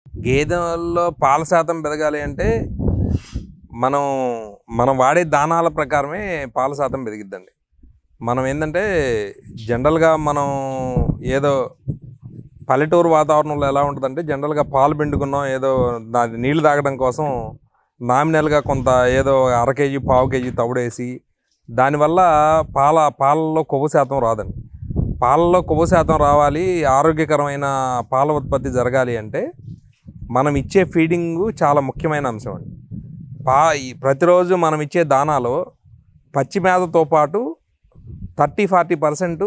గేదెల్లో పాల శాతం పెరగాలి అంటే మనం మనం వాడే దానాల ప్రకారమే పాల శాతం పెరిగిద్దండి. మనం ఏంటంటే జనరల్గా మనం ఏదో పల్లెటూరు వాతావరణంలో ఎలా ఉంటుందంటే జనరల్గా పాలు పిండుకున్నాం ఏదో దాని నీళ్లు తాగడం కోసం నామినల్గా కొంత ఏదో అర కేజీ పావు కేజీ తవుడేసి దానివల్ల పాలలో కొవ్వు శాతం రాదండి. పాలలో కొవ్వు శాతం రావాలి, ఆరోగ్యకరమైన పాల ఉత్పత్తి జరగాలి అంటే మనం ఇచ్చే ఫీడింగు చాలా ముఖ్యమైన అంశం అండి. ప్రతిరోజు మనం ఇచ్చే దానాలో పచ్చి మేతతో పాటు 30-40%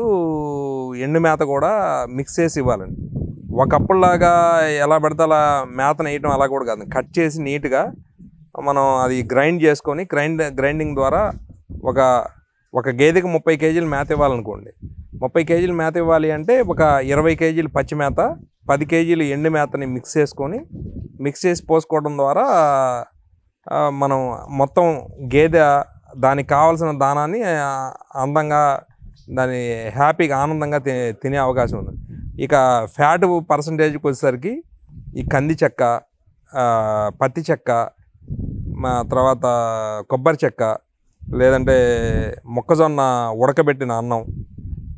ఎండు మేత కూడా మిక్స్ చేసి ఇవ్వాలండి. ఒకప్పుడులాగా ఎలా పడితే అలా మేతను వేయటం అలా కూడా కాదు, కట్ చేసి నీట్గా మనం అది గ్రైండ్ చేసుకొని గ్రైండింగ్ ద్వారా ఒక గేదెకి 30 కేజీలు మేత ఇవ్వాలనుకోండి. 30 కేజీలు మేత ఇవ్వాలి అంటే ఒక 20 కేజీలు పచ్చి మేత, 10 కేజీలు ఎండు మేతని మిక్స్ చేసి పోసుకోవడం ద్వారా మనం మొత్తం గేదె దానికి కావాల్సిన దానాన్ని అందంగా దాని హ్యాపీగా ఆనందంగా తినే అవకాశం ఉంది. ఇక ఫ్యాట్ పర్సంటేజ్కి వచ్చేసరికి ఈ కంది చెక్క, పత్తి చెక్క, తర్వాత కొబ్బరి చెక్క, లేదంటే మొక్కజొన్న ఉడకబెట్టిన అన్నం,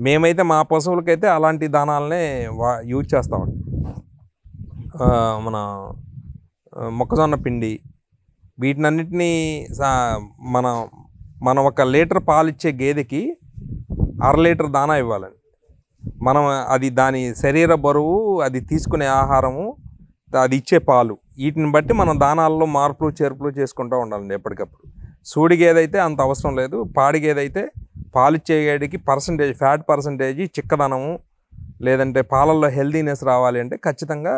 మేమైతే మా పశువులకైతే అలాంటి దానాలనే యూజ్ చేస్తామండి. మన మొక్కజొన్న పిండి వీటినన్నిటినీ మనం 1 లీటర్ పాలు ఇచ్చే గేదెకి 1/2 లీటర్ దానా ఇవ్వాలండి. మనం అది దాని శరీర బరువు, అది తీసుకునే ఆహారము, అది ఇచ్చే పాలు, వీటిని బట్టి మనం దానాల్లో మార్పులు చేర్పులు చేసుకుంటూ ఉండాలండి ఎప్పటికప్పుడు. సూడి గేదె అయితే అంత అవసరం లేదు. పాడి గేదె అయితే పాలిచ్చే గేదెకి ఫ్యాట్ పర్సంటేజ్, చిక్కదనము, లేదంటే పాలల్లో హెల్దీనెస్ రావాలి అంటే ఖచ్చితంగా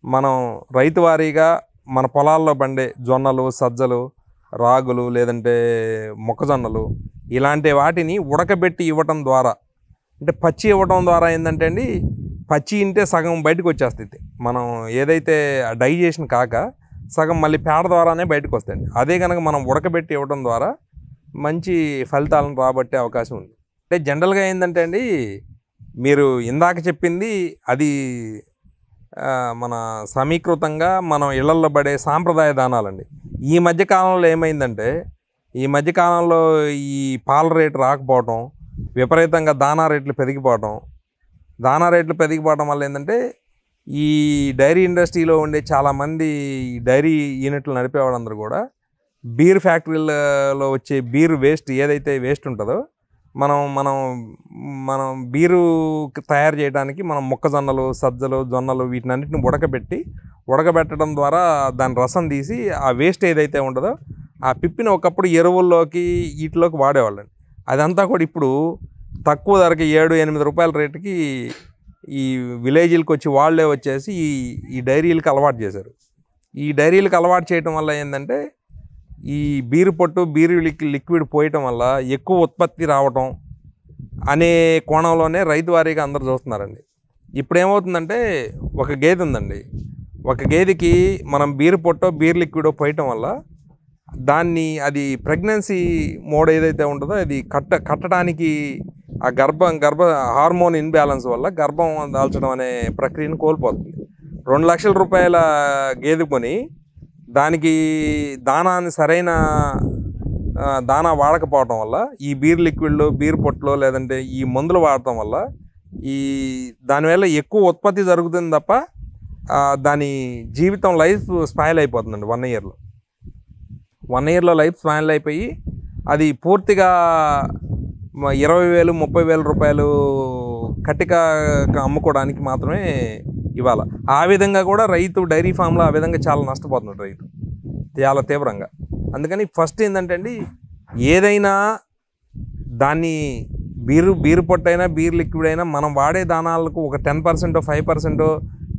మనం రైతు వారీగా మన పొలాల్లో పండే జొన్నలు, సజ్జలు, రాగులు, లేదంటే మొక్కజొన్నలు ఇలాంటి వాటిని ఉడకబెట్టి ఇవ్వటం ద్వారా, అంటే పచ్చి ఇవ్వటం ద్వారా ఏంటంటే అండి, పచ్చి ఇంటే సగం బయటకు వచ్చేస్తుంది. మనం ఏదైతే డైజెషన్ కాక సగం మళ్ళీ పేడ ద్వారానే బయటకు వస్తాయండి. అదే కనుక మనం ఉడకబెట్టి ఇవ్వడం ద్వారా మంచి ఫలితాలను రాబట్టే అవకాశం ఉంది. అంటే జనరల్గా ఏంటంటే అండి, మీరు ఇందాక చెప్పింది అది మన సమీకృతంగా మనం ఇళ్లల్లో పడే సాంప్రదాయ దానాలండి. ఈ మధ్యకాలంలో ఏమైందంటే, ఈ ఈ పాల రేటు రాకపోవటం, విపరీతంగా దానా రేట్లు పెరిగిపోవటం వల్ల ఏంటంటే ఈ డైరీ ఇండస్ట్రీలో ఉండే చాలామంది డైరీ యూనిట్లు నడిపే వాళ్ళందరూ కూడా బీర్ ఫ్యాక్టరీలలో వచ్చే బీర్ వేస్ట్ ఏదైతే వేస్ట్ ఉంటుందో మనం బీరు తయారు చేయడానికి మనం మొక్కజొన్నలు, సజ్జలు, జొన్నలు వీటినన్నిటిని ఉడకబెట్టడం ద్వారా దాని రసం తీసి ఆ వేస్ట్ ఏదైతే ఉంటుందో ఆ పిప్పిని ఒకప్పుడు ఎరువుల్లోకి వీటిలోకి వాడేవాళ్ళండి. అదంతా కూడా ఇప్పుడు తక్కువ ధరకి 7-8 రూపాయల రేటుకి ఈ విలేజ్లకు వచ్చి వాళ్ళే వచ్చేసి ఈ డైరీలకు అలవాటు చేశారు. ఈ డైరీలకు అలవాటు చేయటం వల్ల ఏంటంటే ఈ బీరు లిక్విడ్ పోయటం వల్ల ఎక్కువ ఉత్పత్తి రావటం అనే కోణంలోనే రైతు వారీగా అందరూ చూస్తున్నారండి. ఇప్పుడు ఏమవుతుందంటే, ఒక గేదె ఉందండి, ఒక గేదెకి మనం బీరు లిక్విడ్ పోయటం వల్ల అది ప్రెగ్నెన్సీ మోడ్ ఏదైతే ఉంటుందో అది కట్టడానికి ఆ గర్భ హార్మోన్ ఇన్బ్యాలెన్స్ వల్ల గర్భం దాల్చడం అనే ప్రక్రియను కోల్పోతుంది. 2 లక్షల రూపాయల గేదె కొని దానికి దానాన్ని సరైన దానా వాడకపోవటం వల్ల ఈ బీర్ లిక్విడ్లో, బీర్ పొట్లో, లేదంటే ఈ మందులు వాడటం వల్ల దానివల్ల ఎక్కువ ఉత్పత్తి జరుగుతుంది తప్ప దాని జీవితం లైఫ్ స్పాయిల్ అయిపోతుందండి. 1 ఇయర్లో లైఫ్ స్పాయిల్ అయిపోయి అది పూర్తిగా 20,000-30,000 రూపాయలు కట్టిక అమ్ముకోవడానికి మాత్రమే ఇవాళ. ఆ విధంగా కూడా రైతు డైరీ ఫామ్లో ఆ విధంగా చాలా నష్టపోతున్నాడు రైతు, చాలా తీవ్రంగా. అందుకని ఫస్ట్ ఏంటంటే అండి, ఏదైనా దాన్ని బీరు పొట్టైనా బీర్ లిక్విడ్ అయినా మనం వాడే దానాలకు ఒక 10%, 5%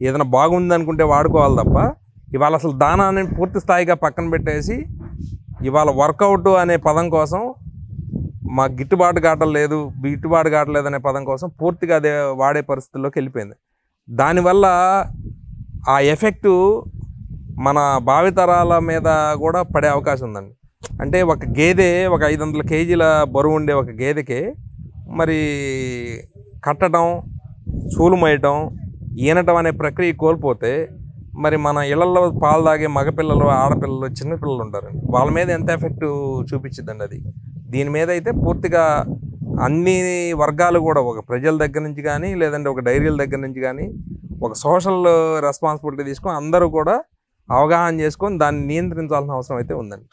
ఏదైనా బాగుంది అనుకుంటే వాడుకోవాలి తప్ప ఇవాళ అసలు దానాన్ని పూర్తి స్థాయిగా పక్కన పెట్టేసి ఇవాళ వర్కౌట్ అనే పదం కోసం మాకు గిట్టుబాటు కావట్లేదు అనే పదం కోసం పూర్తిగా అదే వాడే పరిస్థితుల్లోకి వెళ్ళిపోయింది. దానివల్ల ఆ ఎఫెక్టు మన భావితరాల మీద కూడా పడే అవకాశం ఉందండి. అంటే ఒక గేదె, ఒక 500 కేజీల బరువు ఉండే ఒక గేదెకి మరి కట్టడం, చూలు మోయటం, ఈనటం అనే ప్రక్రియ కోల్పోతే మరి మన ఇళ్లలో పాలు తాగే మగపిల్లలు, ఆడపిల్లలు, చిన్నపిల్లలు ఉంటారండి. వాళ్ళ మీద ఎంత ఎఫెక్ట్ చూపించిద్దండి అది. దీని మీద అయితే పూర్తిగా అన్ని వర్గాలు కూడా, ఒక ప్రజల దగ్గర నుంచి కానీ, లేదంటే ఒక డైరీల దగ్గర నుంచి కానీ, ఒక సోషల్ రెస్పాన్సిబిలిటీ తీసుకొని అందరూ కూడా అవగాహన చేసుకొని దాన్ని నియంత్రించాల్సిన అవసరం అయితే ఉందండి.